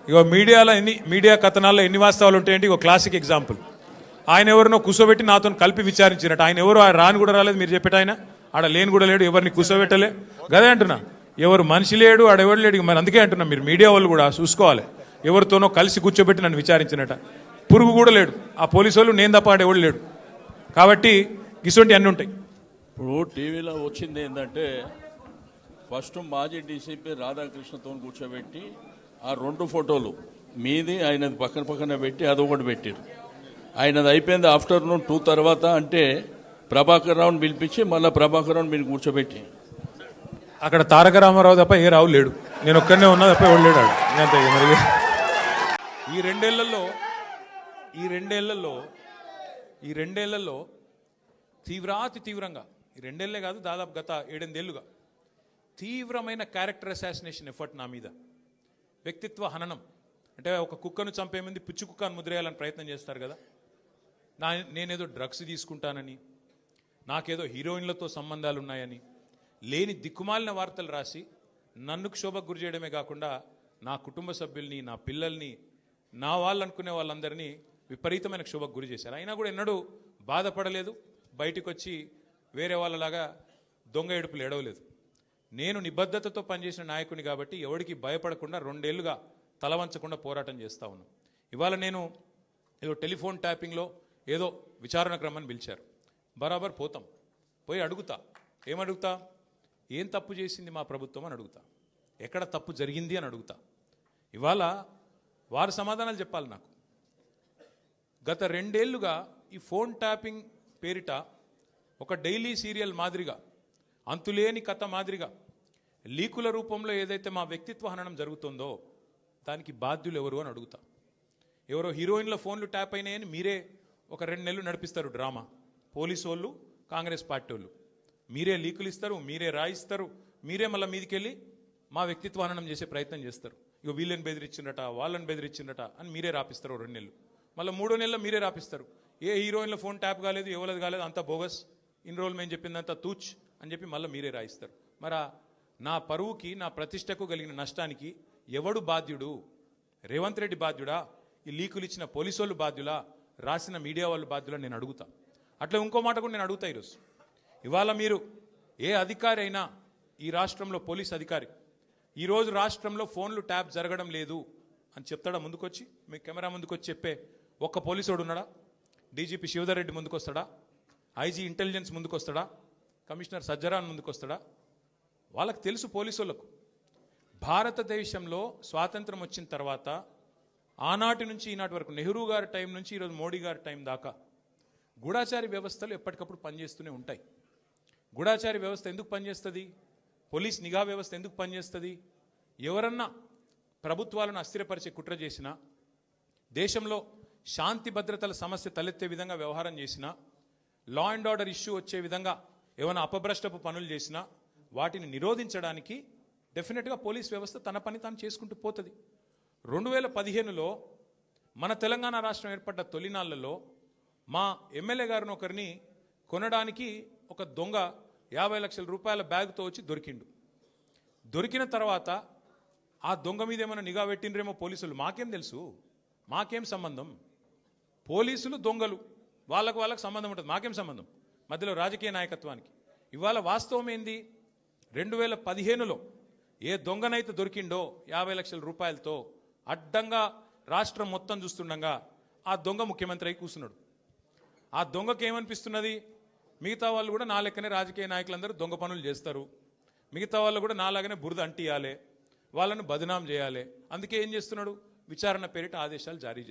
ఇగో media కథనాల్లో ఎన్ని వాస్తవాలు ఉంటాయంటే ఇగో క్లాసిక్ ఎగ్జాంపుల్. ఆయన ఎవరినో కూర్చోబెట్టి నాతో కలిపి విచారించినట్టు. ఆయన ఎవరు రాని కూడా రాలేదు, మీరు చెప్పేట ఆయన ఆడ లేని కూడా లేడు, ఎవరిని కూర్చోబెట్టలే. గదే అంటున్నా, ఎవరు మనిషి లేడు ఆడెవడు లేడు. మరి అందుకే అంటున్నా, మీరు మీడియా వాళ్ళు కూడా చూసుకోవాలి. ఎవరితోనో కలిసి కూర్చోబెట్టి నన్ను విచారించినట. పురుగు కూడా లేడు ఆ పోలీసు వాళ్ళు, నేను తప్ప ఆడెవడు లేడు. కాబట్టి ఇటువంటి అన్నీ ఉంటాయి. ఇప్పుడు టీవీలో వచ్చింది ఏంటంటే, ఫస్ట్ మాజీ డీసీపీ రాధాకృష్ణతో కూర్చోబెట్టి ఆ 2 ఫోటోలు మీది ఆయనది పక్కన పక్కన పెట్టి అదొకటి పెట్టారు. ఆయనది అయిపోయింది ఆఫ్టర్నూన్ 2 తర్వాత. అంటే ప్రభాకర్ రావుని పిలిపించి మళ్ళీ ప్రభాకర్ రావుని మీరు కూర్చోబెట్టి అక్కడ తారక రామారావు తప్ప ఏ రావు లేడు, నేను ఒక్కనే ఉన్నా తప్ప ఎవడు లేడు. అంతే. మరి ఈ రెండేళ్లలో తీవ్రంగా, ఈ 2 ఏళ్లే కాదు, దాదాపు గత 7-8 ఏళ్లుగా తీవ్రమైన క్యారెక్టర్ అసాసినేషన్ ఎఫర్ట్ నా మీద, వ్యక్తిత్వ హననం. అంటే ఒక కుక్కను చంపే ముందు పిచ్చి కుక్కను ముద్రేయాలని ప్రయత్నం చేస్తారు కదా. నేనేదో డ్రగ్స్ తీసుకుంటానని, నాకేదో హీరోయిన్లతో సంబంధాలు ఉన్నాయని, లేని దిక్కుమాలిన వార్తలు రాసి నన్ను క్షోభకు గురి చేయడమే కాకుండా నా కుటుంబ సభ్యుల్ని, నా పిల్లల్ని, నా వాళ్ళు అనుకునే వాళ్ళందరినీ విపరీతమైన క్షోభకు గురి చేశారు. అయినా కూడా ఎన్నడూ బాధపడలేదు, బయటకు వచ్చి వేరే వాళ్ళలాగా దొంగ ఏడుపులు ఎడవలేదు. నేను నిబద్ధతతో పనిచేసిన నాయకుని కాబట్టి ఎవడికి భయపడకుండా 2 ఏళ్లుగా తలవంచకుండా పోరాటం చేస్తూ ఉన్నాను. ఇవాళ నేను ఏదో టెలిఫోన్ ట్యాపింగ్లో ఏదో విచారణ క్రమాన్ని పిలిచారు, బరాబర్ పోతాం. పోయి అడుగుతా, ఏమడుగుతా, ఏం తప్పు చేసింది మా ప్రభుత్వం అని అడుగుతా, ఎక్కడ తప్పు జరిగింది అని అడుగుతా. ఇవాళ వారు సమాధానాలు చెప్పాలి నాకు. గత 2 ఏళ్లుగా ఈ ఫోన్ ట్యాపింగ్ పేరిట ఒక డైలీ సీరియల్ మాదిరిగా, అంతులేని కథ మాదిరిగా లీకుల రూపంలో ఏదైతే మా వ్యక్తిత్వ హననం జరుగుతుందో దానికి బాధ్యులు ఎవరు అని అడుగుతా. ఎవరో హీరోయిన్ల ఫోన్లు ట్యాప్ అయినాయని మీరే ఒక 2 నెలలు నడిపిస్తారు డ్రామా. పోలీసు వాళ్ళు, కాంగ్రెస్ పార్టీ వాళ్ళు మీరే లీకులు ఇస్తారు, మీరే రాయిస్తారు, మీరే మళ్ళీ మీదికెళ్ళి మా వ్యక్తిత్వ హననం చేసే ప్రయత్నం చేస్తారు. ఇక వీళ్ళని బెదిరించిందట, వాళ్ళని బెదిరించిందట అని మీరే రాపిస్తారు 2 నెలలు. మళ్ళీ 3వ నెలలో మీరే రాపిస్తారు. ఏ హీరోయిన్ల ఫోన్ ట్యాప్ కాలేదు, ఎవరిది కాలేదు, అంతా బోగస్, ఇన్ని రోజులు మేము చెప్పిందంతా తూచ్ అని చెప్పి మళ్ళీ మీరే రాయిస్తారు. మరి నా పరువుకి, నా ప్రతిష్టకు కలిగిన నష్టానికి ఎవడు బాధ్యుడు? రేవంత్ రెడ్డి బాధ్యుడా? ఈ లీకులు ఇచ్చిన పోలీసు వాళ్ళు బాధ్యులా? రాసిన మీడియా వాళ్ళు బాధ్యులా? నేను అడుగుతా. అట్లా ఇంకో మాట కూడా నేను అడుగుతా. ఈరోజు ఇవాళ మీరు ఏ అధికారి అయినా, ఈ రాష్ట్రంలో పోలీస్ అధికారి ఈరోజు రాష్ట్రంలో ఫోన్లు ట్యాప్ జరగడం లేదు అని చెప్తాడా? ముందుకొచ్చి మీ కెమెరా ముందుకొచ్చి చెప్పే ఒక్క పోలీసుడు ఉన్నాడా? డీజీపీ శివధర్ రెడ్డి ముందుకు వస్తాడా? ఐజీ ఇంటెలిజెన్స్ ముందుకు వస్తాడా? కమిషనర్ సజ్జరాన్ ముందుకు వస్తాడా? వాళ్ళకి తెలుసు, పోలీసు వాళ్ళకు, భారతదేశంలో స్వాతంత్రం వచ్చిన తర్వాత ఆనాటి నుంచి ఈనాటి వరకు, నెహ్రూ గారి టైం నుంచి ఈరోజు మోడీ గారి టైం దాకా గూఢాచారి వ్యవస్థలు ఎప్పటికప్పుడు పనిచేస్తూనే ఉంటాయి. గూఢాచారి వ్యవస్థ ఎందుకు పనిచేస్తుంది? పోలీస్ నిఘా వ్యవస్థ ఎందుకు పనిచేస్తుంది? ఎవరన్నా ప్రభుత్వాలను అస్థిరపరిచే కుట్ర చేసినా, దేశంలో శాంతి భద్రతల సమస్య తలెత్తే విధంగా వ్యవహారం చేసినా, లా అండ్ ఆర్డర్ ఇష్యూ వచ్చే విధంగా ఏమైనా అపభ్రష్టపు పనులు చేసినా వాటిని నిరోధించడానికి డెఫినెట్గా పోలీస్ వ్యవస్థ తన పని తాను చేసుకుంటూ పోతుంది. 2015లో మన తెలంగాణ రాష్ట్రం ఏర్పడ్డ తొలినాళ్లలో మా ఎమ్మెల్యే గారిని ఒకరిని కొనడానికి ఒక దొంగ 50 లక్షల రూపాయల బ్యాగ్తో వచ్చి దొరికిండు. దొరికిన తర్వాత ఆ దొంగ మీద ఏమైనా నిఘా పెట్టినరేమో పోలీసులు, మాకేం తెలుసు, మాకేం సంబంధం? పోలీసులు దొంగలు, వాళ్ళకు సంబంధం ఉంటుంది, మాకేం సంబంధం మధ్యలో రాజకీయ నాయకత్వానికి? ఇవాళ వాస్తవం ఏంది? 2015లో ఏ దొంగనైతే దొరికిండో 50 లక్షల రూపాయలతో అడ్డంగా రాష్ట్రం మొత్తం చూస్తుండగా ఆ దొంగ ముఖ్యమంత్రి అయి కూర్చున్నాడు. ఆ దొంగకి ఏమనిపిస్తున్నది? మిగతా వాళ్ళు కూడా నా లెక్కనే రాజకీయ నాయకులందరూ దొంగ పనులు చేస్తారు, మిగతా వాళ్ళు కూడా నాలాగనే బురద అంటియాలి, వాళ్ళను బదనాం చేయాలి. అందుకే ఏం చేస్తున్నాడు? విచారణ పేరిట ఆదేశాలు జారీ చేస్తాడు.